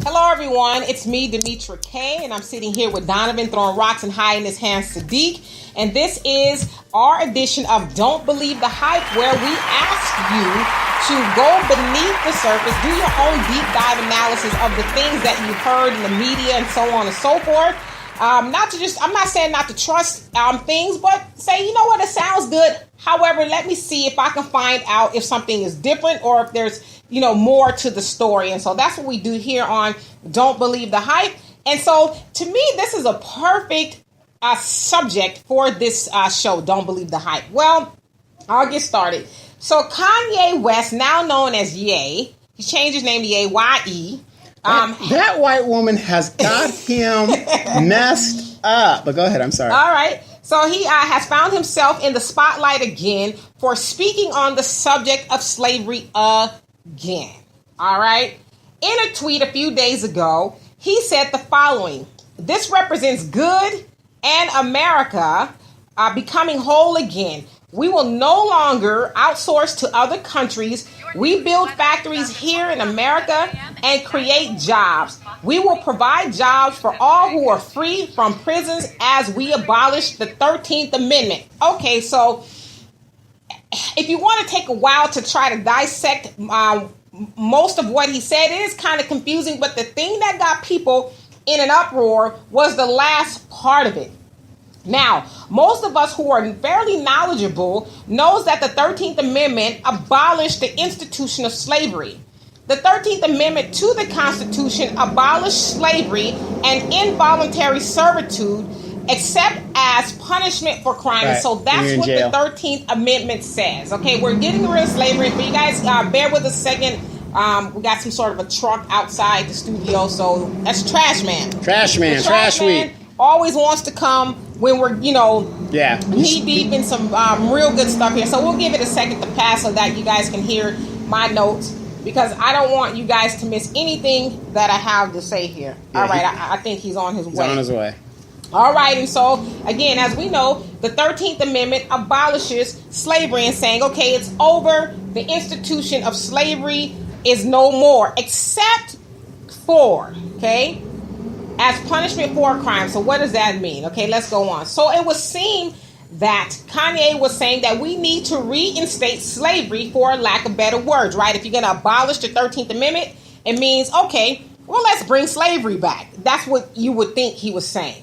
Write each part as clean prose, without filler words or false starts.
Hello, everyone. It's me, Demetra K, and I'm sitting here with Donovan throwing rocks and high in his hand, Sadiq. And this is our edition of Don't Believe the Hype, where we ask you to go beneath the surface, do your own deep dive analysis of the things that you heard in the media and so on and so forth. I'm not saying not to trust things, but say, you know what, it sounds good. However, let me see if I can find out if something is different or if there's, more to the story. And so that's what we do here on Don't Believe the Hype. And so to me, this is a perfect subject for this show, Don't Believe the Hype. Well, I'll get started. So Kanye West, now known as Ye, he changed his name to Ye, Y-E. That white woman has got him messed up. But go ahead, I'm sorry. All right. So he has found himself in the spotlight again for speaking on the subject of slavery again. All right. In a tweet a few days ago, he said the following: "This represents good and America becoming whole again. We will no longer outsource to other countries. We build factories here in America and create jobs. We will provide jobs for all who are free from prisons as we abolish the 13th Amendment." Okay, so if you want to take a while to try to dissect most of what he said, it is kind of confusing. But the thing that got people in an uproar was the last part of it. Now, most of us who are fairly knowledgeable knows that the 13th Amendment abolished the institution of slavery. The 13th Amendment to the Constitution abolished slavery and involuntary servitude except as punishment for crime. Right. So that's what the 13th Amendment says. Okay, we're getting rid of slavery. But you guys bear with us a second. We got some sort of a truck outside the studio. So that's Trash Man. Trash Week. Always wants to come when we're, knee deep in some real good stuff here. So we'll give it a second to pass so that you guys can hear my notes, because I don't want you guys to miss anything that I have to say here. Yeah, all right, I think he's on his way. He's on his way. All right, and so, again, as we know, the 13th Amendment abolishes slavery and saying, okay, it's over. The institution of slavery is no more, except for, as punishment for a crime. So what does that mean? Okay, let's go on. So it would seem that Kanye was saying that we need to reinstate slavery, for lack of better words, right? If you're going to abolish the 13th Amendment, it means, okay, well, let's bring slavery back. That's what you would think he was saying.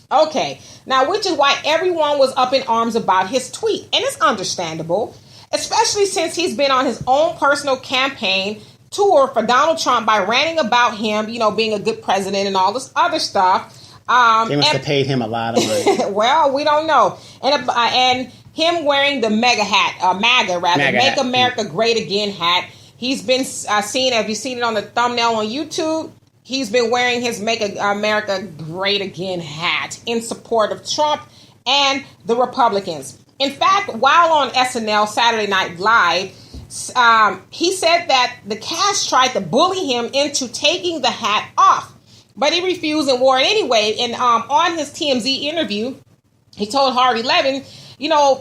Okay, now, which is why everyone was up in arms about his tweet. And it's understandable, especially since he's been on his own personal campaign tour for Donald Trump by ranting about him, being a good president and all this other stuff. They must have paid him a lot of money. Well, we don't know. And him wearing the MAGA hat, Make America Great Again hat. He's been seen, have you seen it on the thumbnail on YouTube? He's been wearing his Make America Great Again hat in support of Trump and the Republicans. In fact, while on SNL Saturday Night Live, he said that the cast tried to bully him into taking the hat off, but he refused and wore it anyway. And on his TMZ interview, he told Harvey Levin,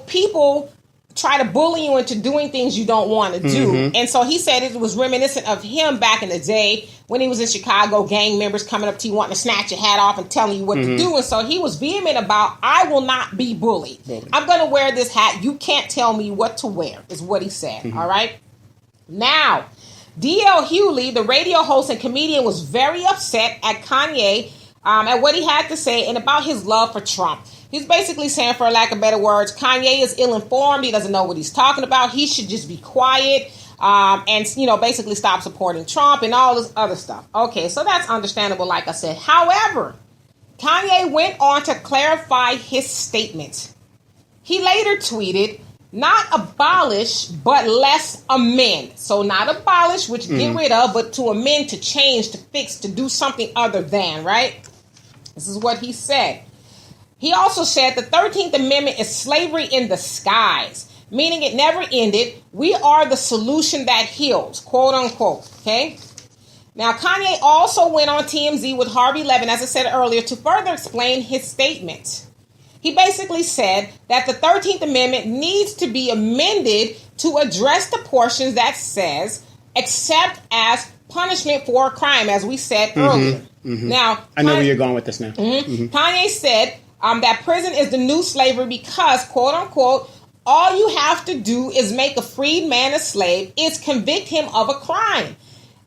people try to bully you into doing things you don't want to do. Mm-hmm. And so he said it was reminiscent of him back in the day when he was in Chicago, gang members coming up to you wanting to snatch your hat off and telling you what to do. And so he was vehement about, I will not be bullied. I'm going to wear this hat. You can't tell me what to wear, is what he said. Mm-hmm. All right. Now, D.L. Hughley, the radio host and comedian, was very upset at Kanye, at what he had to say and about his love for Trump. He's basically saying, for lack of better words, Kanye is ill-informed. He doesn't know what he's talking about. He should just be quiet and, basically stop supporting Trump and all this other stuff. Okay, so that's understandable, like I said. However, Kanye went on to clarify his statement. He later tweeted, "Not abolish, but less amend." So not abolish, which get rid of, but to amend, to change, to fix, to do something other than, right? This is what he said. He also said the 13th Amendment is slavery in disguise, meaning it never ended. We are the solution that heals, quote unquote. Okay. Now, Kanye also went on TMZ with Harvey Levin, as I said earlier, to further explain his statement. He basically said that the 13th Amendment needs to be amended to address the portions that says, except as punishment for a crime, as we said earlier. Now, I know where you're going with this now. Kanye said that prison is the new slavery because, quote unquote, all you have to do is make a freed man a slave, is convict him of a crime.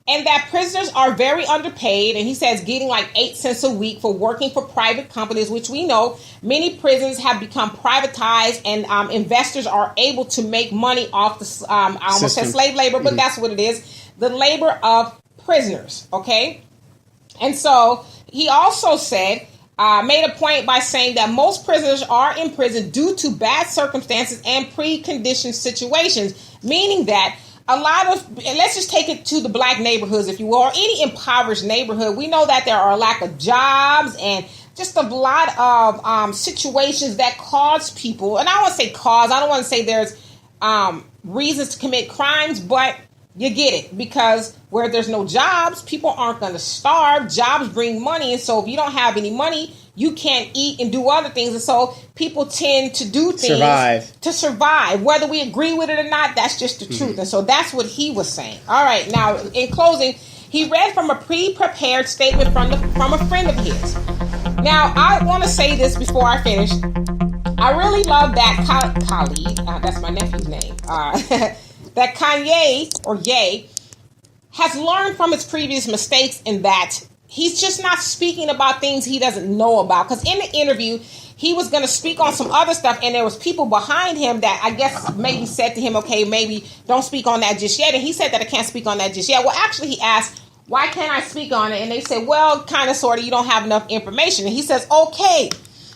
And that prisoners are very underpaid. And he says getting like 8 cents a week for working for private companies, which we know many prisons have become privatized, and investors are able to make money off the, I almost said slave labor, but that's what it is. The labor of prisoners. Okay. And so he also said, made a point by saying that most prisoners are in prison due to bad circumstances and preconditioned situations, meaning that a lot of, let's just take it to the black neighborhoods, if you will, or any impoverished neighborhood. We know that there are a lack of jobs and just a lot of situations that cause people, and I don't want to say cause, I don't want to say there's reasons to commit crimes, but you get it, because where there's no jobs, people aren't going to starve. Jobs bring money, and so if you don't have any money, you can't eat and do other things. And so people tend to do things to survive. Whether we agree with it or not, that's just the truth. And so that's what he was saying. All right. Now, in closing, he read from a pre-prepared statement from a friend of his. Now, I want to say this before I finish. I really love that Khalid, that's my nephew's name, that Kanye, or Ye, has learned from his previous mistakes, in that he's just not speaking about things he doesn't know about. Because in the interview, he was going to speak on some other stuff, and there was people behind him that I guess maybe said to him, okay, maybe don't speak on that just yet. And he said that I can't speak on that just yet. Well, actually, he asked, why can't I speak on it? And they said, well, kind of, sort of, you don't have enough information. And he says, okay.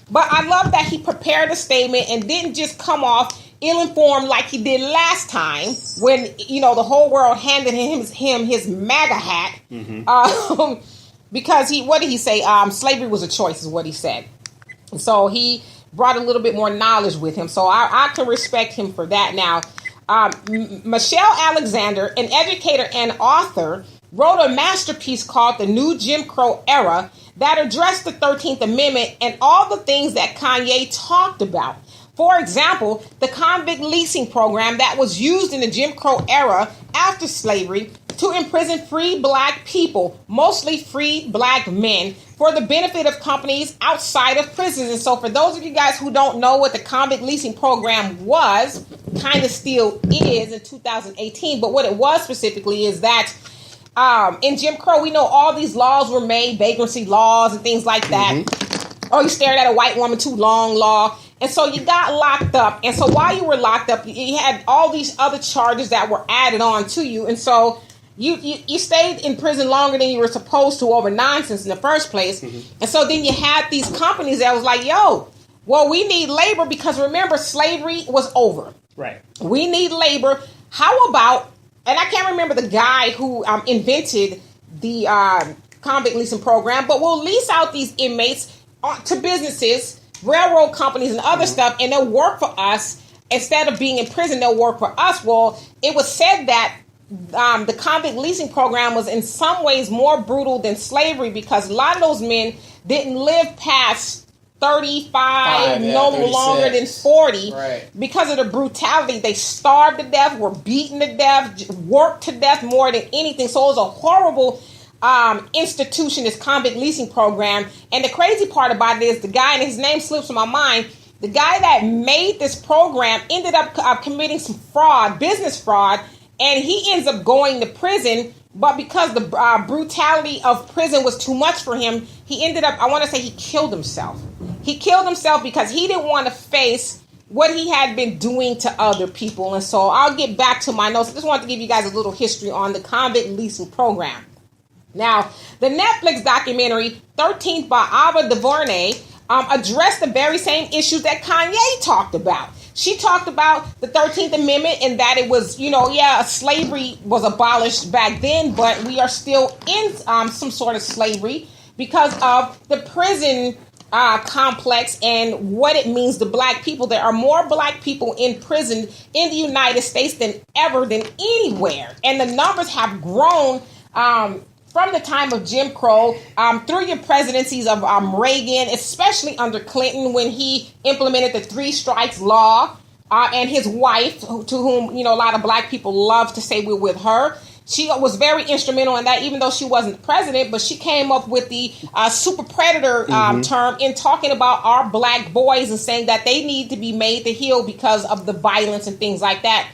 But I love that he prepared a statement and didn't just come off ill-informed like he did last time when, you know, the whole world handed him his MAGA hat. Because what did he say? Slavery was a choice is what he said. And so he brought a little bit more knowledge with him. So I can respect him for that. Now, Michelle Alexander, an educator and author, wrote a masterpiece called The New Jim Crow Era that addressed the 13th Amendment and all the things that Kanye talked about. For example, the convict leasing program that was used in the Jim Crow era after slavery to imprison free black people, mostly free black men, for the benefit of companies outside of prisons. And so for those of you guys who don't know what the convict leasing program was, kind of still is in 2018, but what it was specifically is that in Jim Crow, we know all these laws were made, vagrancy laws and things like that. Oh, you stared at a white woman too long law. And so you got locked up. And so while you were locked up, you had all these other charges that were added on to you. And so you stayed in prison longer than you were supposed to over nonsense in the first place. And so then you had these companies that was like, yo, well, we need labor because remember, slavery was over. Right. We need labor. How about, and I can't remember the guy who invented the convict leasing program, but we'll lease out these inmates to businesses, railroad companies and other stuff, and they'll work for us. Instead of being in prison, they'll work for us. Well, it was said that the convict leasing program was in some ways more brutal than slavery because a lot of those men didn't live past 35, no longer than 40. Right. Because of the brutality. They starved to death, were beaten to death, worked to death more than anything. So it was a horrible institution, this convict leasing program. And the crazy part about it is the guy, and his name slips from my mind, the guy that made this program ended up committing some fraud, business fraud, and he ends up going to prison. But because the brutality of prison was too much for him, he ended up, I want to say he killed himself. He killed himself because he didn't want to face what he had been doing to other people. And so I'll get back to my notes. I just wanted to give you guys a little history on the convict leasing program. Now, the Netflix documentary 13th by Ava DuVernay addressed the very same issues that Kanye talked about. She talked about the 13th Amendment and that it was, slavery was abolished back then, but we are still in some sort of slavery because of the prison complex and what it means to black people. There are more black people in prison in the United States than anywhere. And the numbers have grown from the time of Jim Crow, through your presidencies of Reagan, especially under Clinton when he implemented the 3 strikes law, and his wife, to whom, a lot of black people love to say we're with her. She was very instrumental in that, even though she wasn't the president, but she came up with the super predator term in talking about our black boys and saying that they need to be made to heal because of the violence and things like that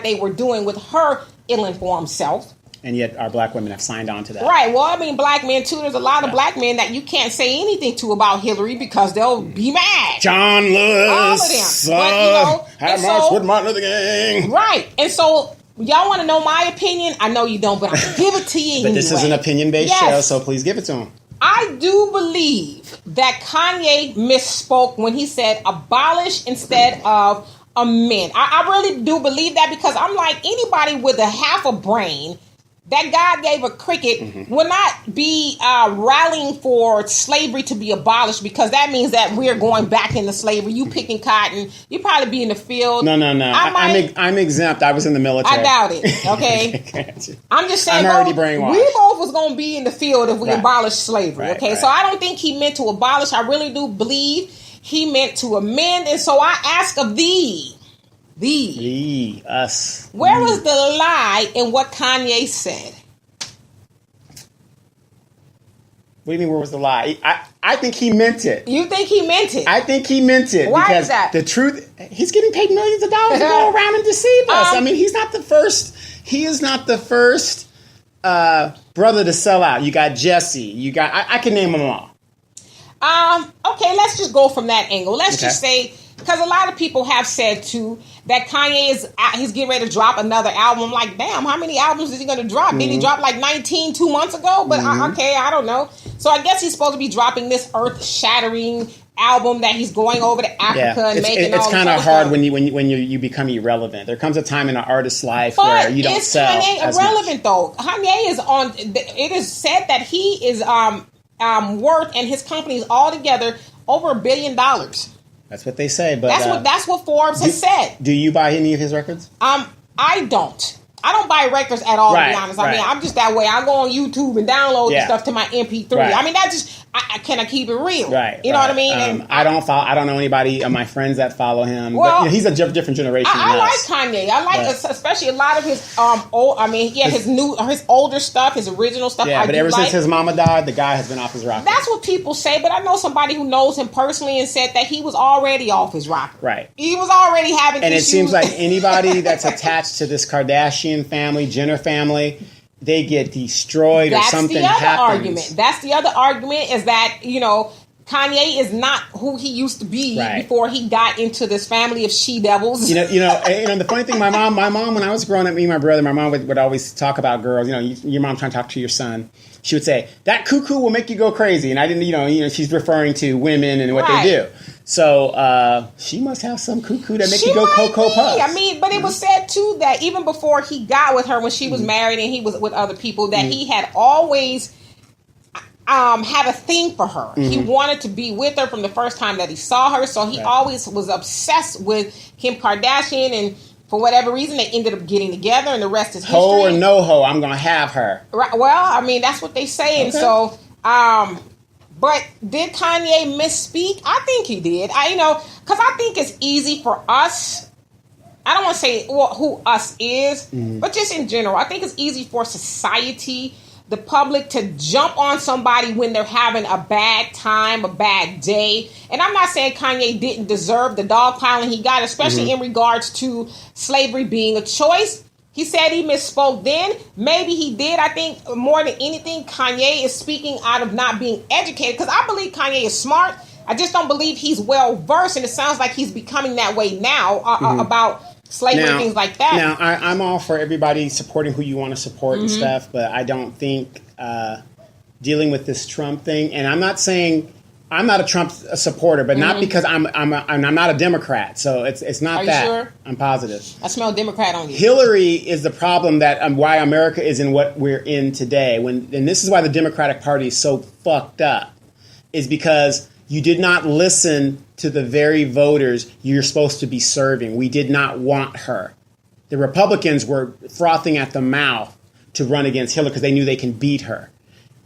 they were doing with her ill-informed self. And yet our black women have signed on to that. Right. Well, I mean, black men, too. There's a lot of black men that you can't say anything to about Hillary because they'll be mad. John Lewis. All of them. But, have marched with Martin Luther King. Right. And so, y'all want to know my opinion? I know you don't, but I'm going to give it to you anyway. But this is an opinion-based show, so please give it to him. I do believe that Kanye misspoke when he said abolish instead of amend. I really do believe that because I'm like, anybody with a half a brain that God gave a cricket will not be rallying for slavery to be abolished because that means that we're going back into slavery. You picking cotton, you probably be in the field. No. I'm exempt. I was in the military. I doubt it. Okay, I'm just saying. I'm already brainwashed. We both was going to be in the field if we abolished slavery. Right, okay, so I don't think he meant to abolish. I really do believe he meant to amend. And so I ask of thee. Us. Where was the lie in what Kanye said? What do you mean, where was the lie? I think he meant it. You think he meant it? I think he meant it. Why because is that? The truth, he's getting paid millions of dollars to go around and deceive us. I mean, he's not the first. He is not the first brother to sell out. You got Jesse. You got, I can name them all. Okay, let's just go from that angle. Let's just say, because a lot of people have said too that Kanye he's getting ready to drop another album. I'm like, damn, how many albums is he going to drop? Did he drop like 19 2 months ago? But okay, I don't know. So I guess he's supposed to be dropping this earth-shattering album that he's going over to Africa and making. It's kind of hard when you become irrelevant. There comes a time in an artist's life where you don't sell. But is Kanye irrelevant though? Kanye is on. It is said that he is worth and his companies all together over $1 billion. That's what they say, but that's what Forbes has said. Do you buy any of his records? I don't. I don't buy records at all, to be honest. I mean, I'm just that way. I go on YouTube and download the stuff to my MP3. Right. I mean, that just can I keep it real? Right. You know what I mean? And I don't know anybody of my friends that follow him. Well, but he's a different generation. I like Kanye. I like especially a lot of his his older stuff, his original stuff. Yeah, but ever since his mama died, the guy has been off his rocker. That's what people say, but I know somebody who knows him personally and said that he was already off his rocker. Right. He was already having and issues. It seems like anybody that's attached to this Kardashian family, Jenner family, they get destroyed or something happens. That's the other argument is that, Kanye is not who he used to be before he got into this family of she-devils. The funny thing, my mom, when I was growing up, me and my brother, my mom would always talk about girls. Your mom trying to talk to your son. She would say, that cuckoo will make you go crazy. And I didn't, she's referring to women and what they do. So she must have some cuckoo that make you go Cocoa Puffs. I mean, but it was said, too, that even before he got with her, when she was married and he was with other people, that he had always had a thing for her. He wanted to be with her from the first time that he saw her. So he always was obsessed with Kim Kardashian. And for whatever reason, they ended up getting together. And the rest is history. Ho or no ho, I'm going to have her. Right. Well, I mean, that's what they say. And so, but did Kanye misspeak? I think he did. Because I think it's easy for us. I don't want to say who us is, but just in general, I think it's easy for society, the public, to jump on somebody when they're having a bad time, a bad day. And I'm not saying Kanye didn't deserve the dogpiling he got, especially in regards to slavery being a choice. He said he misspoke then. Maybe he did. I think more than anything, Kanye is speaking out of not being educated, because I believe Kanye is smart. I just don't believe he's well versed, and it sounds like he's becoming that way now about slavery and things like that. Now, I'm all for everybody supporting who you want to support and stuff, but I don't think dealing with this Trump thing, and I'm not saying I'm not a Trump supporter, but not because I'm not a Democrat, so it's not that. Are you sure? I'm positive. I smell Democrat on you. Hillary is the problem that why America is in what we're in today. And this is why the Democratic Party is so fucked up, is because you did not listen to the very voters you're supposed to be serving. We did not want her. The Republicans were frothing at the mouth to run against Hillary because they knew they can beat her.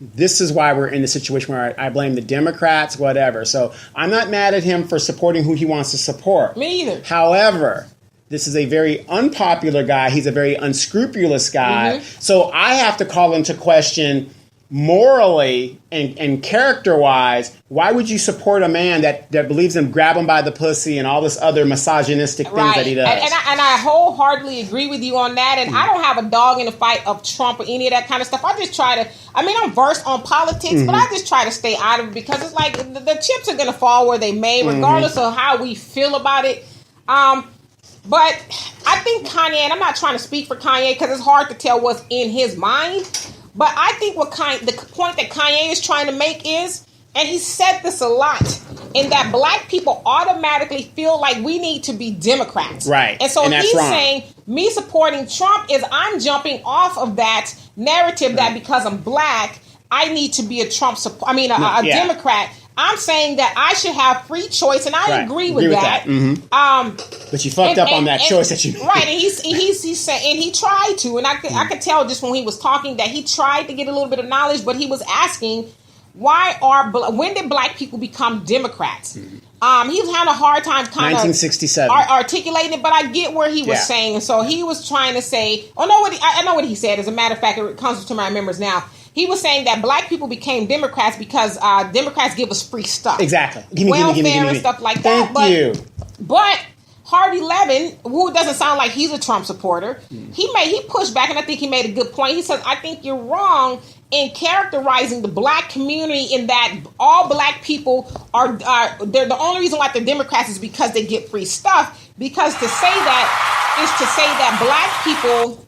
This is why we're in the situation where I blame the Democrats, whatever. So I'm not mad at him for supporting who he wants to support. Me either. However, This is a very unpopular guy. He's a very unscrupulous guy. So I have to call into question morally and character-wise, why would you support a man that believes in grab him by the pussy and all this other misogynistic things that he does? And I wholeheartedly agree with you on that. And I don't have a dog in the fight of Trump or any of that kind of stuff. I just try to, I'm versed on politics, but I just try to stay out of it because it's like the chips are going to fall where they may, regardless of how we feel about it. But I think Kanye, and I'm not trying to speak for Kanye because it's hard to tell what's in his mind. But I think the point that Kanye is trying to make is, and he said this a lot, in that black people automatically feel like we need to be Democrats. Right. And so he's saying, me supporting Trump is I'm jumping off of that narrative that because I'm black, I need to be a Democrat. I'm saying that I should have free choice, and I agree with that. But you fucked up on that choice that you made. Right, and he's saying, and he tried to, and I could tell just when he was talking that he tried to get a little bit of knowledge, but he was asking, when did black people become Democrats? He was having a hard time 1967 articulating it, but I get where he was saying, and so he was trying to say, I know what he said. As a matter of fact, it comes to my remembrance now. He was saying that black people became Democrats because Democrats give us free stuff. Exactly. Welfare and stuff like that. But Harvey Levin, who doesn't sound like he's a Trump supporter, he pushed back, and I think he made a good point. He said, I think you're wrong in characterizing the black community in that all black people they're the only reason why they're Democrats is because they get free stuff. Because to say that is to say that black people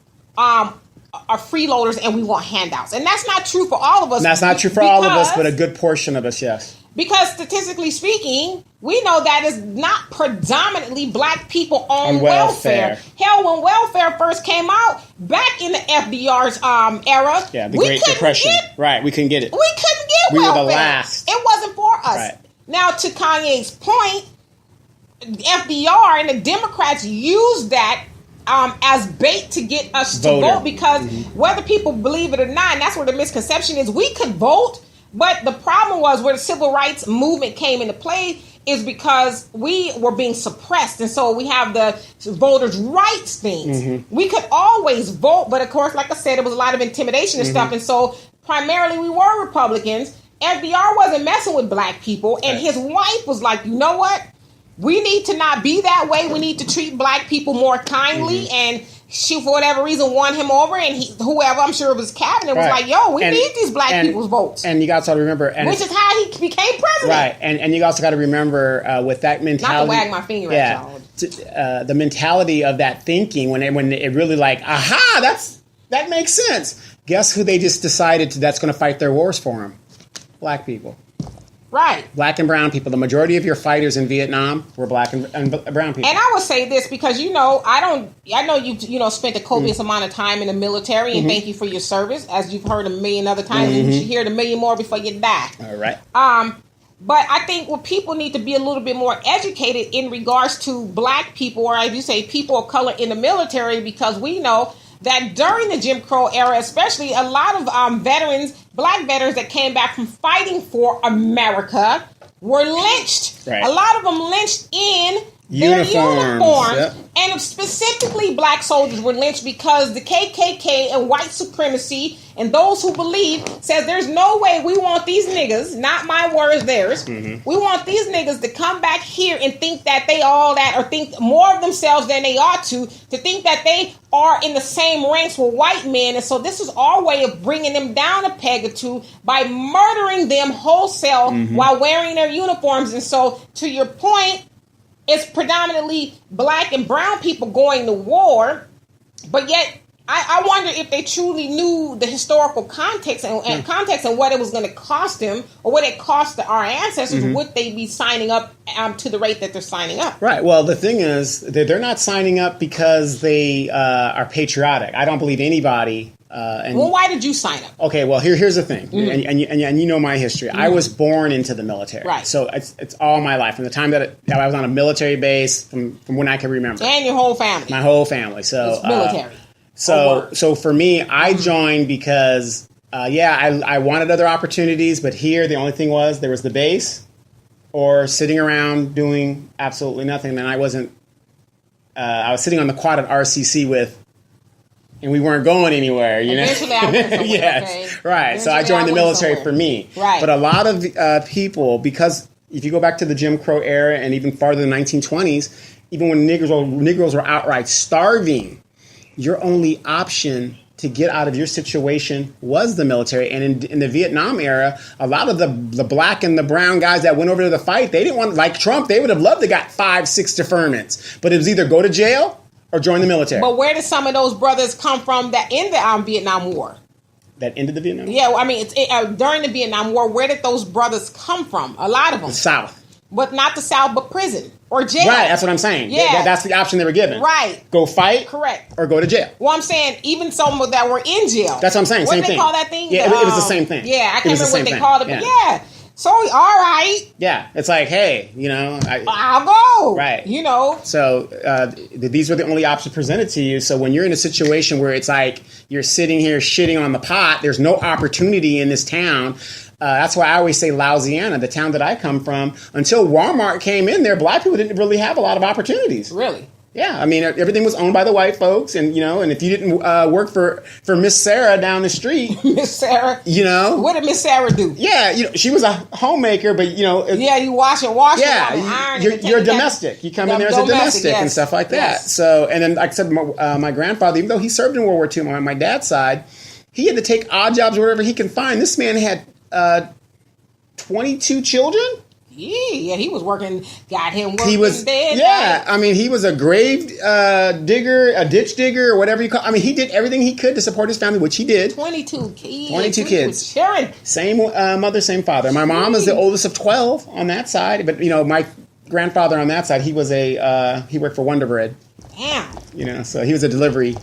are freeloaders and we want handouts. And that's not true for all of us. That's not true for all of us, but a good portion of us, yes. Because statistically speaking, we know that is not predominantly black people on welfare. Hell, when welfare first came out, back in the FDR's era, the Great Depression. We couldn't get it. We couldn't get welfare. We were the last. It wasn't for us. Right. Now, to Kanye's point, FDR and the Democrats used that as bait to get us to vote because whether people believe it or not, and that's where the misconception is, we could vote, but the problem was where the civil rights movement came into play is because we were being suppressed, and so we have the voters' rights things. We could always vote, but of course, like I said, it was a lot of intimidation and stuff, and so primarily we were Republicans. FDR wasn't messing with black people, and his wife was like, you know what? We need to not be that way. We need to treat black people more kindly. And she, for whatever reason, won him over. And whoever, I'm sure it was cabinet, was like, yo, we need these black people's votes. And you got to remember. Which is how he became president. Right. And you also got to remember with that mentality. Not to wag my finger at y'all. The mentality of that thinking, when it really like, aha, that makes sense. Guess who they just decided that's going to fight their wars for them? Black people. Right. Black and brown people. The majority of your fighters in Vietnam were black and brown people. And I would say this because, I know you've spent a copious amount of time in the military, and thank you for your service. As you've heard a million other times, and you should hear it a million more before you die. All right. But I think people need to be a little bit more educated in regards to black people, or as you say, people of color in the military, because we know that during the Jim Crow era, especially, a lot of black veterans that came back from fighting for America were lynched. Right. A lot of them lynched in their uniforms. Yep. And specifically black soldiers were lynched because the KKK and white supremacy and those who believe says there's no way we want these niggas, not my words, theirs. We want these niggas to come back here and think that they all that, or think more of themselves than they ought to think that they are in the same ranks with white men. And so this is our way of bringing them down a peg or two by murdering them wholesale while wearing their uniforms. And so to your point, it's predominantly black and brown people going to war, but yet I wonder if they truly knew the historical context and what it was going to cost them, or what it cost our ancestors. Would they be signing up to the rate that they're signing up? Right. Well, the thing is, they're not signing up because they are patriotic. I don't believe anybody. Well, why did you sign up? Okay, well, here's the thing, and you know my history. I was born into the military, right? So it's all my life, from the time that I was on a military base, from when I can remember. And your whole family. My whole family. So it's military. So for me, I joined because I wanted other opportunities, but here the only thing was there was the base or sitting around doing absolutely nothing, and I wasn't I was sitting on the quad at RCC with, and we weren't going anywhere, you know? Eventually I went somewhere, yes, okay? right. Eventually so I joined the military for me. Right. But a lot of people, because if you go back to the Jim Crow era and even farther than the 1920s, even when Negroes were outright starving, your only option to get out of your situation was the military. And in the Vietnam era, a lot of the black and the brown guys that went over to the fight, they didn't want, like Trump, they would have loved to got 5-6 deferments. But it was either go to jail or join the military. But where did some of those brothers come from that in the Vietnam War? That ended the Vietnam War? Yeah, well, I mean, during the Vietnam War, where did those brothers come from? A lot of them. The South. But not the South, but prison or jail. Right, that's what I'm saying. Yeah. That's the option they were given. Right. Go fight. Correct. Or go to jail. Well, I'm saying even some that were in jail. That's what I'm saying. What Same did they thing. call that thing? Yeah, it was the same thing. Yeah, I can't remember what they thing. called it, but yeah. So, all right. Yeah, it's like, hey, you know. I'll go. Right. You know. So these were the only options presented to you. So when you're in a situation where it's like you're sitting here shitting on the pot, there's no opportunity in this town. That's why I always say Louisiana, the town that I come from. Until Walmart came in there, black people didn't really have a lot of opportunities. Really? Yeah, I mean, everything was owned by the white folks, and and if you didn't work for Miss Sarah down the street, Miss Sarah, what did Miss Sarah do? Yeah, she was a homemaker, but yeah, you wash and yeah, you're domestic. You come in there as a domestic and stuff like that. Yes. So, and then like I said, my grandfather, even though he served in World War II, on my dad's side, he had to take odd jobs wherever he can find. This man had 22 children. Yeah, he was working. Got him working. He was, dead. yeah. I mean, he was a grave digger, a ditch digger, or whatever you call. I mean, he did everything he could to support his family, which he did. 22 kids. 22 kids. Children. Same mother, same father. My mom is the oldest of 12 on that side, but my grandfather on that side, he was he worked for Wonder Bread. Damn. So he was a delivery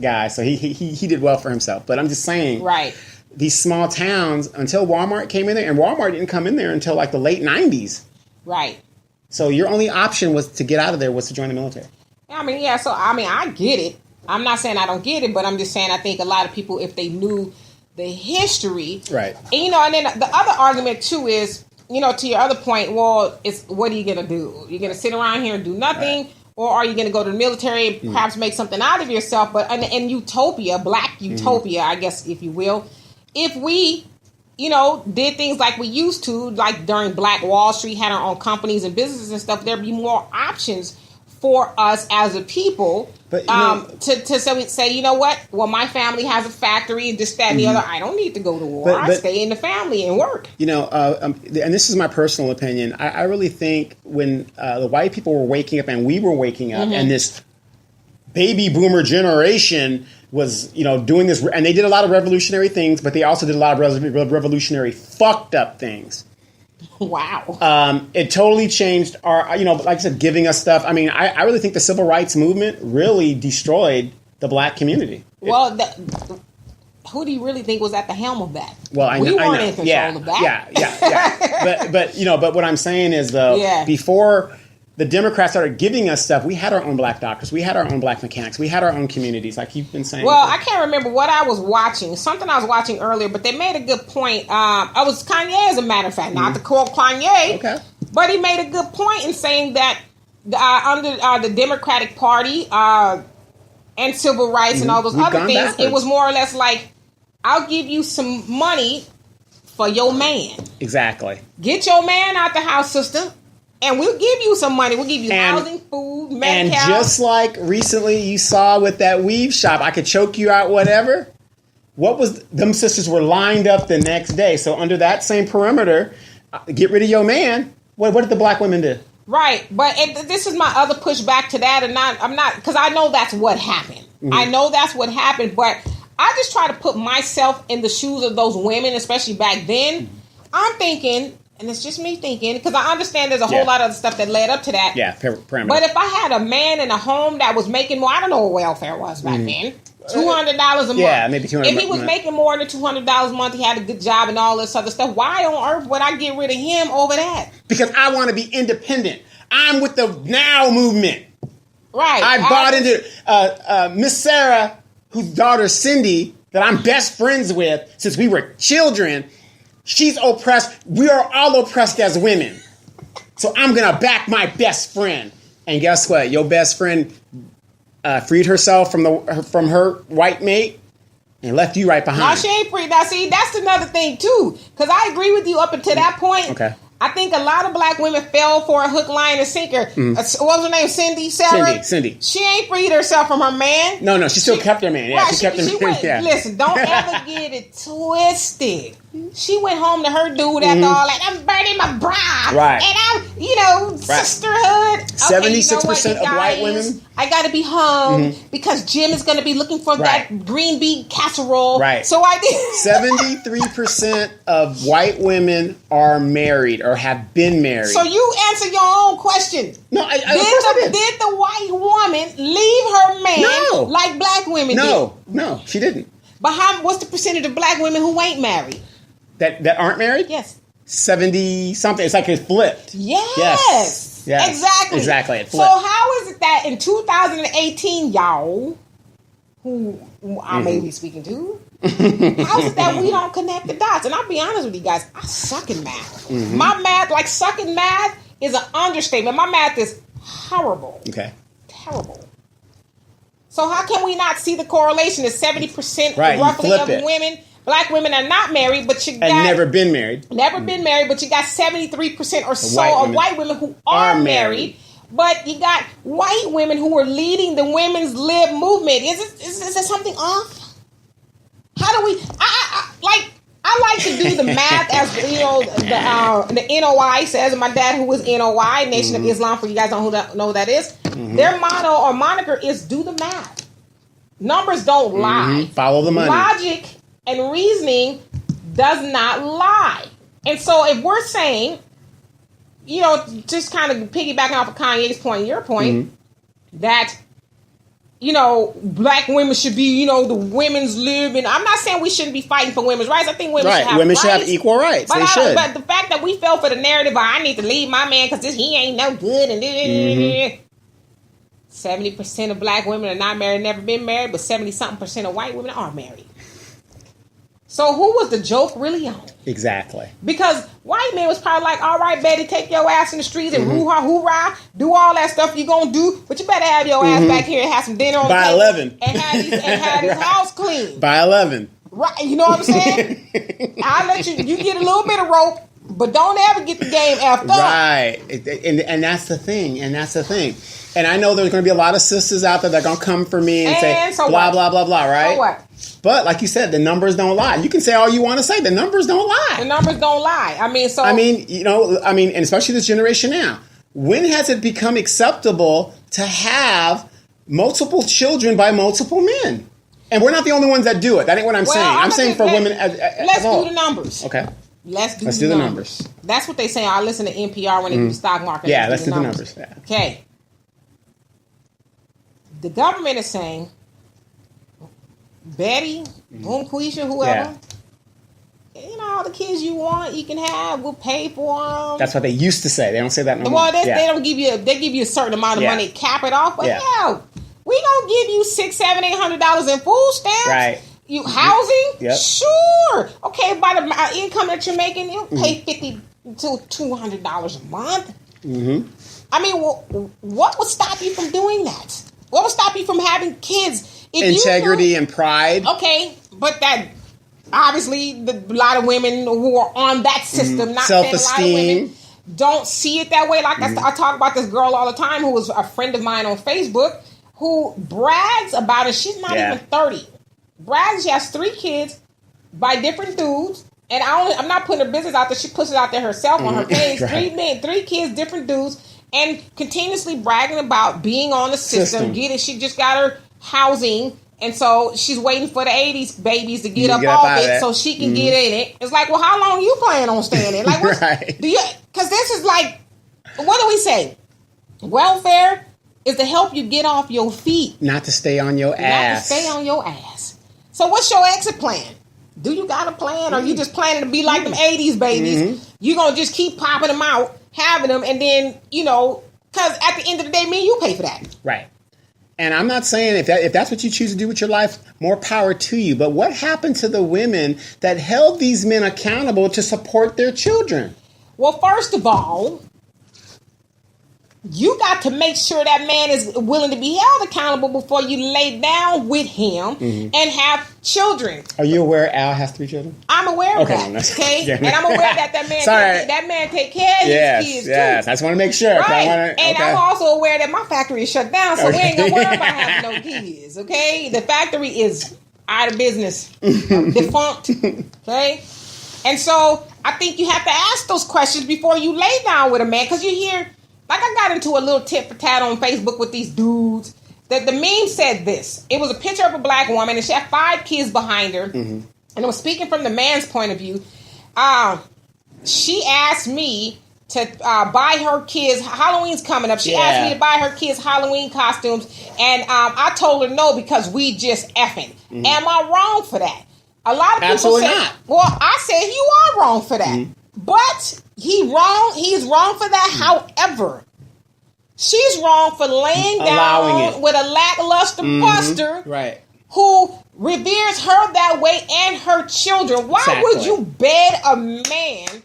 guy. So he did well for himself. But I'm just saying, right. These small towns, until Walmart came in there, and Walmart didn't come in there until like the late 90s. Right. So your only option was to get out of there was to join the military. I mean, yeah, so I get it. I'm not saying I don't get it, but I'm just saying I think a lot of people, if they knew the history. Right. And, and then the other argument, too, is, to your other point, well, it's what are you going to do? You're going to sit around here and do nothing? Right. Or are you going to go to the military and perhaps make something out of yourself? But in utopia, black utopia, I guess, if you will, if we, did things like we used to, like during Black Wall Street, had our own companies and businesses and stuff, there'd be more options for us as a people. But, to say, you know what? Well, my family has a factory, this, that, and the other. I don't need to go to war. I stay in the family and work. And this is my personal opinion. I really think when the white people were waking up and we were waking up, and this baby boomer generation was, doing this, and they did a lot of revolutionary things, but they also did a lot of revolutionary fucked up things. Wow. It totally changed our, like I said, giving us stuff. I mean, I really think the civil rights movement really destroyed the black community. Well, who do you really think was at the helm of that? Well, we weren't in control of that. Yeah. but what I'm saying is, though, before the Democrats started giving us stuff, we had our own black doctors, we had our own black mechanics, we had our own communities, like you've been saying. Well, I can't remember what I was watching, something I was watching earlier, but they made a good point. I was Kanye, as a matter of fact, not to quote Kanye, okay, but he made a good point in saying that under the Democratic Party and civil rights and all those other things, backwards. It was more or less like, I'll give you some money for your man. Exactly. Get your man out the house, sister. And we'll give you some money. We'll give you housing, food, medical. And just like recently you saw with that weave shop, I could choke you out, whatever. Them sisters were lined up the next day. So under that same perimeter, get rid of your man. What did the black women do? Right. But this is my other pushback to that. And I'm not, because I know that's what happened. I know that's what happened. But I just try to put myself in the shoes of those women, especially back then. I'm thinking, and it's just me thinking, because I understand there's a whole lot of other stuff that led up to that. Yeah, parameters. But if I had a man in a home that was making more, I don't know what welfare was back then. $200 a month. Yeah, maybe $200. If he was making more than $200 a month, he had a good job and all this other stuff. Why on earth would I get rid of him over that? Because I want to be independent. I'm with the Now movement. Right. I bought into Miss Sarah, whose daughter Cindy, that I'm best friends with since we were children. She's oppressed. We are all oppressed as women. So I'm going to back my best friend. And guess what? Your best friend freed herself from her white mate and left you right behind. No, she ain't free. Now, see, that's another thing, too. Because I agree with you up until that point. Okay. I think a lot of black women fell for a hook, line, and sinker. What was her name? Cindy? Sarah? Cindy. She ain't freed herself from her man. No, she still kept her man. Yeah, right, she kept her man. Went, yeah. Listen, don't ever get it twisted. She went home to her dude after all that. I'm burning my bra. Right. And I'm, sisterhood. Okay, 76% of white women. I got to be home because Jim is going to be looking for that green bean casserole. Right. So I did. 73% of white women are married or have been married. So you answer your own question. No, I did the white woman leave her man like black women did? No, she didn't. But what's the percentage of black women who ain't married? That aren't married? Yes. 70 something. It's like it flipped. Yes. Exactly. It flipped. So how is it that in 2018, y'all, who I may be speaking to, how is it that we don't connect the dots? And I'll be honest with you guys, I suck in math. My math, like sucking math, is an understatement. My math is horrible. Okay. Terrible. So how can we not see the correlation? Is 70% right, roughly of women, black women, are not married, but you got and never been married. Never been married, but you got 73% or so of white women who are married. But you got white women who are leading the women's lib movement. Is there something off? How do we? I like to do the math as the NOI says. My dad, who is NOI, Nation of Islam, for you guys don't know who that is. Their motto or moniker is do the math. Numbers don't lie. Follow the money. Logic and reasoning does not lie. And so if we're saying, just kind of piggybacking off of Kanye's point and your point, that, black women should be, the women's lib. And I'm not saying we shouldn't be fighting for women's rights. I think women should have women rights. should have equal rights. But But the fact that we fell for the narrative, I need to leave my man because he ain't no good. And 70% of black women are not married, never been married, but 70-something% of white women are married. So who was the joke really on? Exactly. Because white men was probably like, all right, Betty, take your ass in the streets and hoorah, hoorah, do all that stuff you gonna do, but you better have your ass back here and have some dinner on by the table 11 and have this house clean. By 11. Right, you know what I'm saying? I'll let you get a little bit of rope, but don't ever get the game effed up. Right. And that's the thing. And I know there's going to be a lot of sisters out there that are going to come for me and say, so blah, blah, blah, blah, right? So what? But like you said, the numbers don't lie. You can say all you want to say. The numbers don't lie. The numbers don't lie. And especially this generation now. When has it become acceptable to have multiple children by multiple men? And we're not the only ones that do it. That ain't what I'm saying. I'm saying for women let's do the numbers. Okay. Let's do the numbers. That's what they say. I listen to NPR when they do the stock market. Yeah, let's do the numbers. Yeah. Okay. The government is saying, Betty, Boom Quisha, whoever, all the kids you want, you can have. We'll pay for them. That's what they used to say. They don't say that no more. Well, they don't give you. They give you a certain amount of money, cap it off. But hell, we gonna give you $600, $700, $800 in food stamps. Right. You housing? Yep. Sure. Okay, by the income that you're making, you'll pay $50 to $200 a month. I mean, what would stop you from doing that? What would stop you from having kids? Integrity and pride. Okay, but that obviously a lot of women who are on that system, not self-esteem, saying a lot of women don't see it that way. Like I talk about this girl all the time who was a friend of mine on Facebook who brags about it. She's not even 30. Brags she has 3 kids by different dudes. And I'm not putting her business out there. She puts it out there herself on her page. Right. 3 kids, different dudes. And continuously bragging about being on the system. She just got her housing. And so she's waiting for the 80s babies to get up off it so she can get in it. It's like, well, how long you plan on staying in? Like, because this is like, what do we say? Welfare is to help you get off your feet. Not to stay on your ass. Not to stay on your ass. So what's your exit plan? Do you got a plan? Or you just planning to be like them 80s babies? You going to just keep popping them out, having them, and then, because at the end of the day, me and you pay for that. Right. And I'm not saying if that's what you choose to do with your life, more power to you. But what happened to the women that held these men accountable to support their children? Well, first of all, you got to make sure that man is willing to be held accountable before you lay down with him and have children. Are you aware Al has 3 children? I'm aware of that. Okay, and I'm aware that man take care of his kids too. Yes, I just want to make sure. Right, I'm also aware that my factory is shut down, so we ain't gonna worry about having no kids. Okay, the factory is out of business, defunct. Okay, and so I think you have to ask those questions before you lay down with a man, because you hear. Like I got into a little tit for tat on Facebook with these dudes. That the meme said this. It was a picture of a black woman and she had 5 kids behind her. And it was speaking from the man's point of view. She asked me to buy her kids. Halloween's coming up. She asked me to buy her kids Halloween costumes. And I told her no because we just effing. Am I wrong for that? A lot of people Absolutely say, not. well, I said you are wrong for that. But he's wrong for that. However, she's wrong for laying down with a lackluster buster who reveres her that way and her children. Why would you bed a man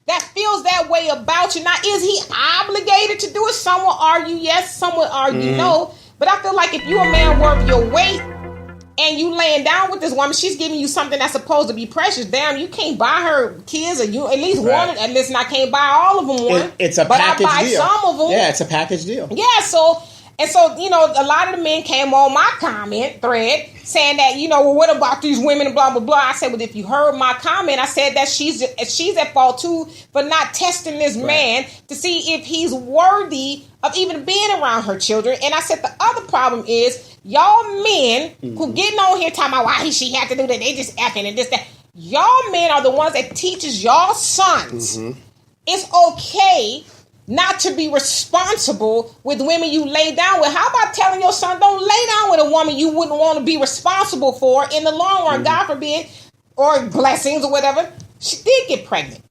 that feels that way about you? Now, is he obligated to do it? Some will argue yes, some will argue no. But I feel like if you're a man worth your weight, and you laying down with this woman, she's giving you something that's supposed to be precious. Damn, you can't buy her kids, or you at least one. At least I can't buy all of them one. It's a package deal. But I buy some of them. Yeah, it's a package deal. Yeah, so you know, a lot of the men came on my comment thread saying that, you know, well, what about these women and blah blah blah. I said, well, if you heard my comment, I said that she's at fault too for not testing this man to see if he's worthy of even being around her children. And I said the other problem is y'all men who getting on here talking about why she had to do that, they just effing and this that. Y'all men are the ones that teaches y'all sons it's okay not to be responsible with women you lay down with. How about telling your son, don't lay down with a woman you wouldn't want to be responsible for in the long run, God forbid, or blessings or whatever. She did get pregnant.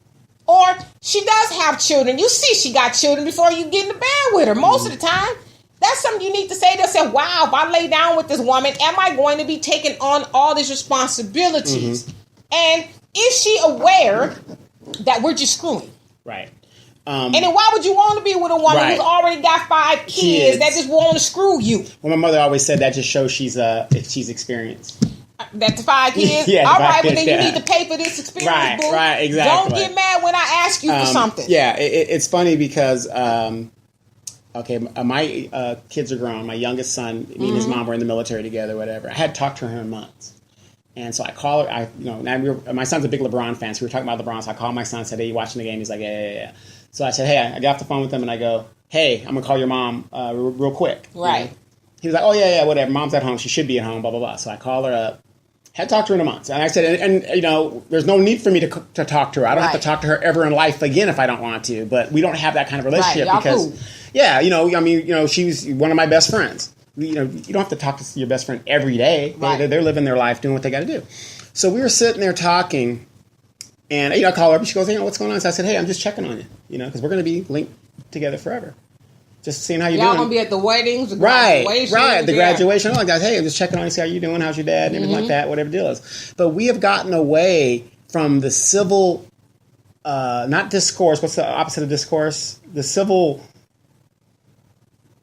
Or she does have children. You see she got children before you get into bed with her most of the time. That's something you need to say to yourself, wow, if I lay down with this woman, am I going to be taking on all these responsibilities? And is she aware that we're just screwing? Right. And then why would you want to be with a woman who's already got 5 kids that just want to screw you? Well, my mother always said that just shows she's experienced. That's 5 kids? Yeah, all right, but then you need to pay for this experience, boo. Right, exactly. Don't get mad when I ask you for something. Yeah, it's funny because, my kids are grown. My youngest son, me and his mom were in the military together, whatever. I hadn't talked to her in months. And so I call her, my son's a big LeBron fan, so we were talking about LeBron, so I called my son and said, hey, you watching the game? He's like, yeah. So I said, hey, I got off the phone with him and I go, hey, I'm going to call your mom real quick. Right. You know? He was like, oh, yeah, whatever. Mom's at home. She should be at home, blah, blah, blah. So I call her up. Had talked to her in a month. And I said, and you know, there's no need for me to talk to her. I don't have to talk to her ever in life again if I don't want to. But we don't have that kind of relationship because, cool. She's one of my best friends. You don't have to talk to your best friend every day. Right. They're living their life, doing what they got to do. So we were sitting there talking, and I call her up, and she goes, what's going on? So I said, hey, I'm just checking on you, because we're going to be linked together forever. Just seeing how you're doing. Y'all going to be at the weddings, the graduation. The graduation. Oh, guys, hey, I'm just checking on you, see how you're doing, how's your dad, and everything like that, whatever the deal is. But we have gotten away from the civil, not discourse, what's the opposite of discourse? The civil...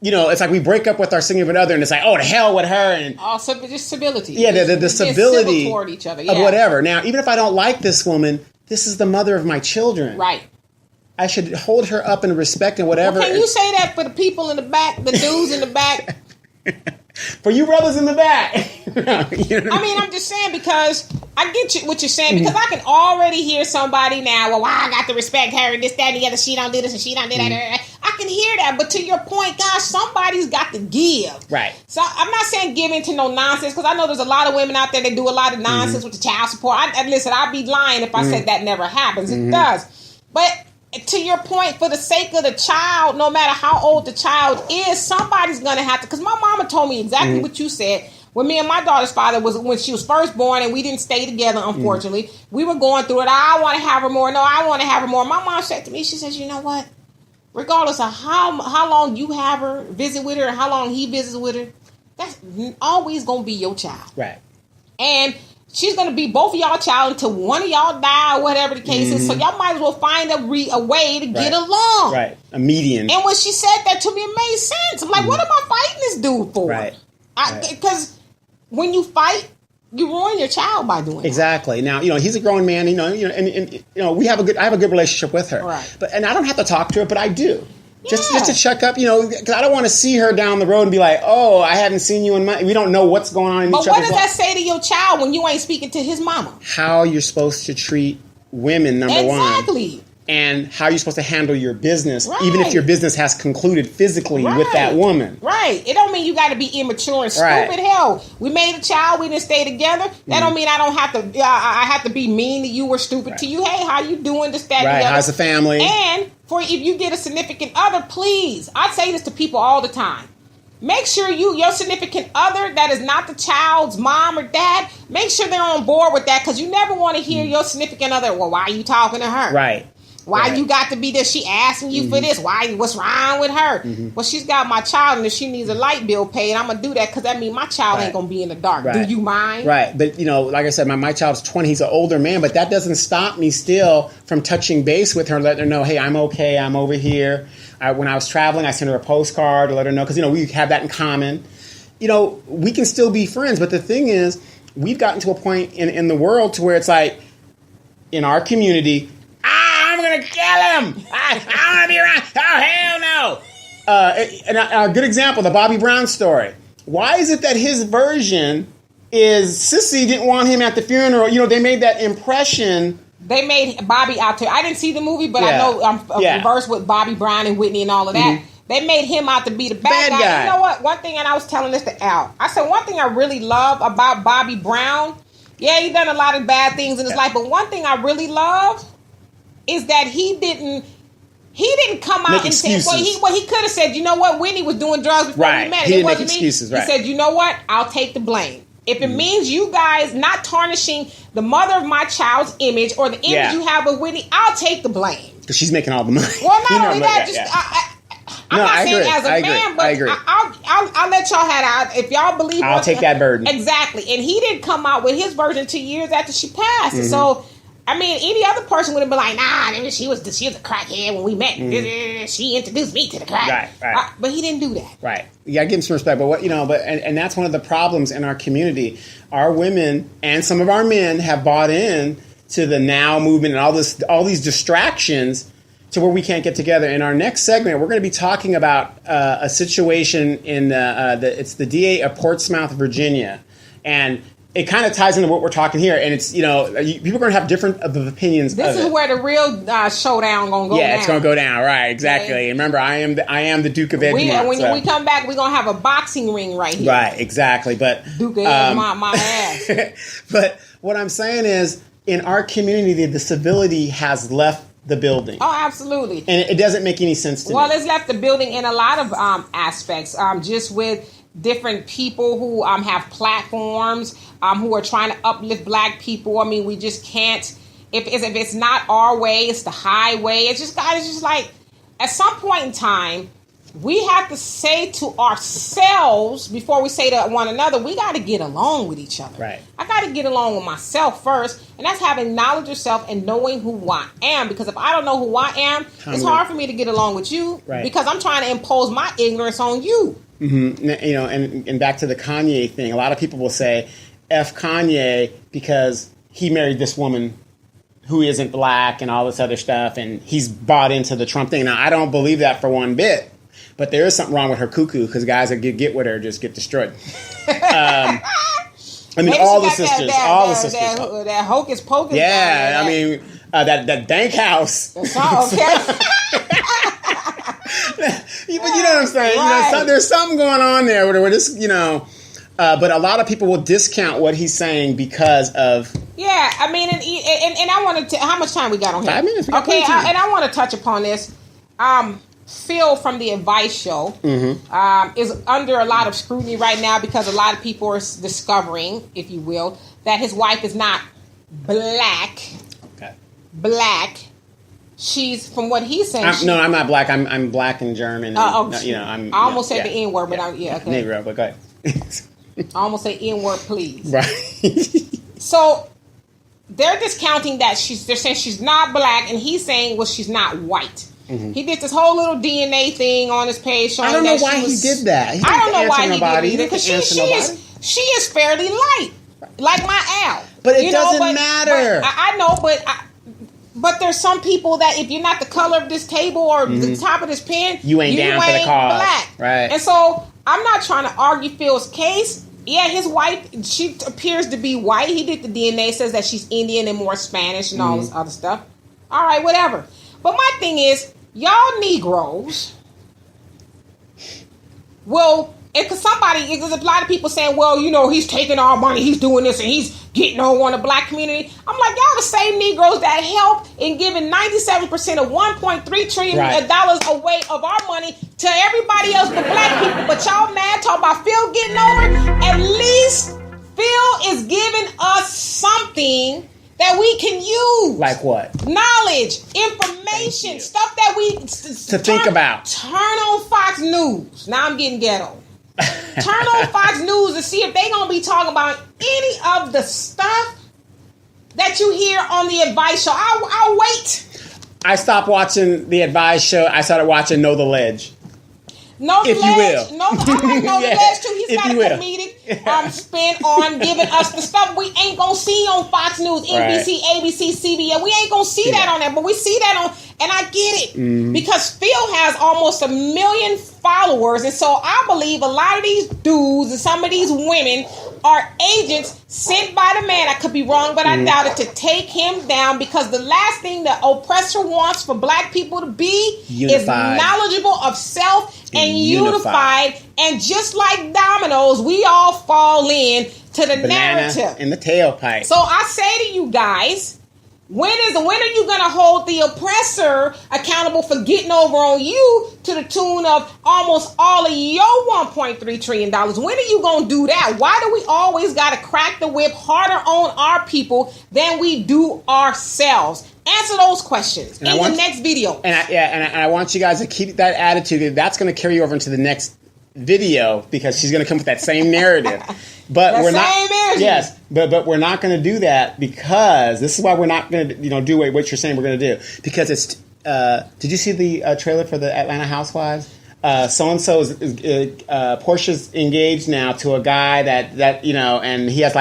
it's like we break up with our significant other, and it's like, oh, to hell with her, and just civility. Yeah, the civility civil toward each other, of whatever. Now, even if I don't like this woman, this is the mother of my children. Right. I should hold her up in respect and whatever. Well, can you say that for the people in the back, the dudes in the back? For you brothers in the back. I mean, I'm just saying because I get what you're saying because I can already hear somebody now, well, I got to respect her and this, that, and the other. She don't do this and she don't do that. I can hear that. But to your point, guys, somebody's got to give. Right. So I'm not saying give into no nonsense because I know there's a lot of women out there that do a lot of nonsense with the child support. Listen, I'd be lying if I said that never happens. It does. But to your point, for the sake of the child, no matter how old the child is, somebody's going to have to, because my mama told me exactly what you said. When me and my daughter's father was, when she was first born and we didn't stay together, unfortunately, we were going through it. I want to have her more. No, I want to have her more. My mom said to me, she says, you know what? Regardless of how long you have her, visit with her, and how long he visits with her, that's always going to be your child. Right. And she's going to be both of y'all child until one of y'all die or whatever the case is. So y'all might as well find a way to get along. Right. A median. And when she said that to me, it made sense. I'm like, what am I fighting this dude for? Right. Because when you fight, you ruin your child by doing exactly. Now, he's a grown man. And I have a good relationship with her. Right. And I don't have to talk to her, but I do. Just to check up, because I don't want to see her down the road and be like, oh, I haven't seen you in months. We don't know what's going on in each other's life. But what does that say to your child when you ain't speaking to his mama? How you're supposed to treat women, number one. Exactly. And how you're supposed to handle your business, even if your business has concluded physically with that woman. Right. It don't mean you got to be immature and stupid. Hell, we made a child. We didn't stay together. That don't mean I don't have to. I have to be mean to you or stupid to you. Hey, how you doing? This, that, the other. How's the family? And if you get a significant other, please, I say this to people all the time. Make sure your significant other that is not the child's mom or dad, make sure they're on board with that, because you never want to hear your significant other, well, why are you talking to her? Right. Why you got to be this? She asking you for this. What's wrong with her? Well, she's got my child, and if she needs a light bill paid, I'm gonna do that, because that means my child ain't gonna be in the dark. Do you mind? Right. But like I said, my child's 20. He's an older man, but that doesn't stop me still from touching base with her, letting her know, hey, I'm okay. I'm over here. When I was traveling, I sent her a postcard to let her know, because we have that in common. We can still be friends, but the thing is, we've gotten to a point in the world to where it's like, in our community, I'm going to kill him. I want to be around. Oh, hell no. And a good example, the Bobby Brown story. Why is it that his version is Sissy didn't want him at the funeral? They made that impression. They made Bobby out to... I didn't see the movie, but I know I'm versed with Bobby Brown and Whitney and all of that. They made him out to be the bad guy. You know what? One thing, and I was telling this to Al. I said, one thing I really love about Bobby Brown, he done a lot of bad things in his life, but one thing I really love is that he didn't come out and say, he could have said, you know what, Whitney was doing drugs before we met. He didn't make excuses, He said, you know what, I'll take the blame. If it means you guys not tarnishing the mother of my child's image or the image you have of Whitney, I'll take the blame. Because she's making all the money. Well, not only that, I'm not saying as a man, but I'll let y'all have it. If y'all believe, I'll take that burden. Exactly. And he didn't come out with his version 2 years after she passed. So, I mean, any other person would have been like, nah, she was a crackhead when we met. She introduced me to the crack. Right. But he didn't do that. Right. You gotta give him some respect. But and that's one of the problems in our community. Our women and some of our men have bought in to the now movement and all these distractions to where we can't get together. In our next segment, we're going to be talking about a situation in it's the DA of Portsmouth, Virginia, and it kind of ties into what we're talking here. And it's people are going to have different opinions. This is where the real showdown going to go down. Yeah, it's going to go down. Right, exactly. Okay. And remember, I am the Duke of Edgemont. When we come back, we're going to have a boxing ring right here. Right, exactly. But Duke of Edgemont, my ass. But what I'm saying is, in our community, the civility has left the building. Oh, absolutely. And it doesn't make any sense to me. Well, it's left the building in a lot of aspects, just with different people who have platforms, who are trying to uplift black people. I mean, we just can't, if it's not our way, it's the highway. It's just like, at some point in time, we have to say to ourselves, before we say to one another, we got to get along with each other. Right. I got to get along with myself first, and that's having knowledge of yourself and knowing who I am. Because if I don't know who I am, it's hard for me to get along with you, because I'm trying to impose my ignorance on you. Mm-hmm. And back to the Kanye thing, a lot of people will say, F Kanye, because he married this woman who isn't black and all this other stuff, and he's bought into the Trump thing. Now, I don't believe that for one bit. But there is something wrong with her cuckoo, because guys that get with her just get destroyed. I mean, maybe all the sisters. That hocus pocus. Yeah, I mean, that bank house. That's all, okay. But you know what I'm saying? Right. There's something going on there where this, but a lot of people will discount what he's saying because of... Yeah, I mean, and I want to... How much time we got on here? 5 minutes. Okay, and I want to touch upon this. Phil from the Advice Show is under a lot of scrutiny right now, because a lot of people are discovering, if you will, that his wife is not black. Okay. Black. She's, from what he's saying... I'm not black. I'm black and German. And, I almost said the N-word, but okay. Negro, but go ahead. I almost say N-word, please. Right. So they're discounting that they're saying she's not black, and he's saying, well, she's not white. Mm-hmm. He did this whole little DNA thing on his page showing I don't know that why he did that. I don't know why he did it either, because she is fairly light, like my Al. But it doesn't matter. I know, but there's some people that if you're not the color of this table or the top of this pen, you ain't down for the cause. Black. Right. And so I'm not trying to argue Phil's case. Yeah, his wife, she appears to be white. He did the DNA, says that she's Indian and more Spanish and all this other stuff. All right, whatever. But my thing is, y'all Negroes will, because there's a lot of people saying, well, you know, he's taking our money, he's doing this, and he's getting over on the black community. I'm like, y'all the same Negroes that helped in giving 97% of $1.3 trillion dollars away of our money to everybody else but black people. But y'all mad talking about Phil getting over? At least Phil is giving us something that we can use. Like what? Knowledge, information, stuff that we... think about. Turn on Fox News. Now I'm getting ghetto. Turn on Fox News to see if they going to be talking about any of the stuff that you hear on the advice show. I'll wait. I stopped watching the advice show. I started watching Know the Ledge. Know the Ledge. I like Know the Ledge too. He's got a comedic spin on giving us the stuff we ain't gonna see on Fox News, NBC, ABC, CBS. We ain't gonna see that on there, but we see that on, and I get it because Phil has almost 1 million followers, and so I believe a lot of these dudes and some of these women are agents sent by the man. I could be wrong, but I doubt it, to take him down, because the last thing the oppressor wants for black people to be is knowledgeable of self and unified. And just like dominoes, we all fall in to the narrative in the tailpipe. So I say to you guys, when are you going to hold the oppressor accountable for getting over on you to the tune of almost all of your $1.3 trillion? When are you going to do that? Why do we always got to crack the whip harder on our people than we do ourselves? Answer those questions in the next video. And I want you guys to keep that attitude. That's going to carry you over into the next video, because she's going to come with that same narrative. But we're not. Yes, but we're not going to do that, because this is why we're not going to do what you're saying we're going to do, because it's. Did you see the trailer for the Atlanta Housewives? So and so is Portia's engaged now to a guy that and he has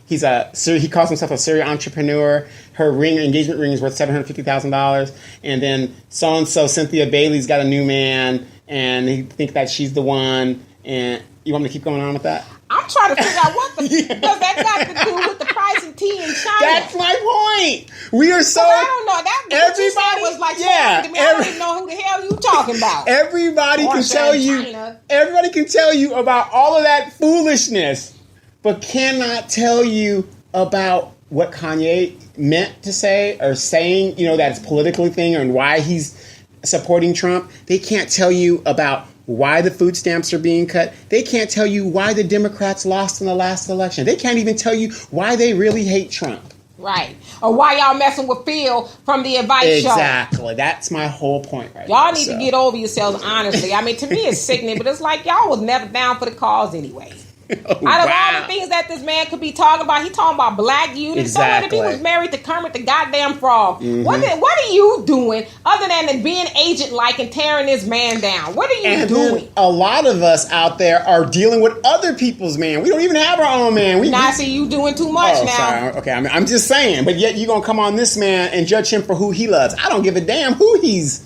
he calls himself a serial entrepreneur. Her engagement ring is worth $750,000, and then so and so Cynthia Bailey's got a new man, and he think that she's the one. And you want me to keep going on with that? I'm trying to figure out what does that got to do with the price of tea in China. That's my point. We are so. I don't know. Everybody was like, to me. I don't even know who the hell you talking about. Everybody can tell you. China. Everybody can tell you about all of that foolishness, but cannot tell you about what Kanye meant to say or saying. That's politically thing, and why he's supporting Trump. They can't tell you about why the food stamps are being cut. They can't tell you why the Democrats lost in the last election. They can't even tell you why they really hate Trump. Right. Or why y'all messing with Phil from the advice show. Exactly. That's my whole point right Y'all need to get over yourselves, honestly. I mean, to me, it's sickening, but it's like y'all was never down for the cause anyway. Out of all the things that this man could be talking about, he talking about black unity. Exactly. So what if he was married to Kermit the goddamn Frog? Mm-hmm. What are you doing other than being agent-like and tearing this man down? What are you doing? A lot of us out there are dealing with other people's man. We don't even have our own man. See you doing too much now. Sorry. Okay, I'm just saying. But yet you're going to come on this man and judge him for who he loves. I don't give a damn who he's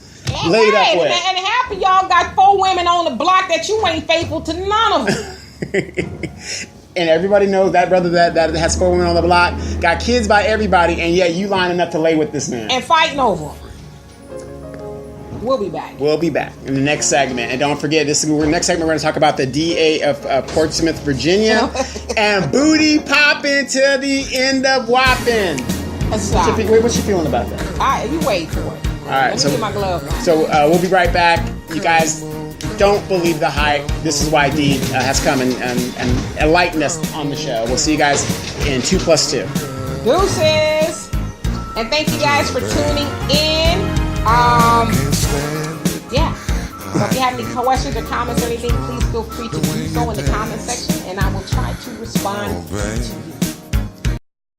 laid up with. And half of y'all got 4 women on the block that you ain't faithful to none of them. And everybody knows that brother that has 4 women on the block got kids by everybody, and yet you lining up to lay with this man and fighting over him. We'll be back. We'll be back in the next segment, and don't forget, next segment we're going to talk about the DA of Portsmouth, Virginia, and booty popping to the end of whopping. What's your feeling about that? All right, you wait for it. All right, Let me get my glove on. So we'll be right back, you guys. Don't believe the hype. This is why Dee has come and enlightened us on the show. We'll see you guys in 2+2. Deuces. And thank you guys for tuning in. Yeah. So if you have any questions or comments or anything, please feel free to do so in the comment section, and I will try to respond to you.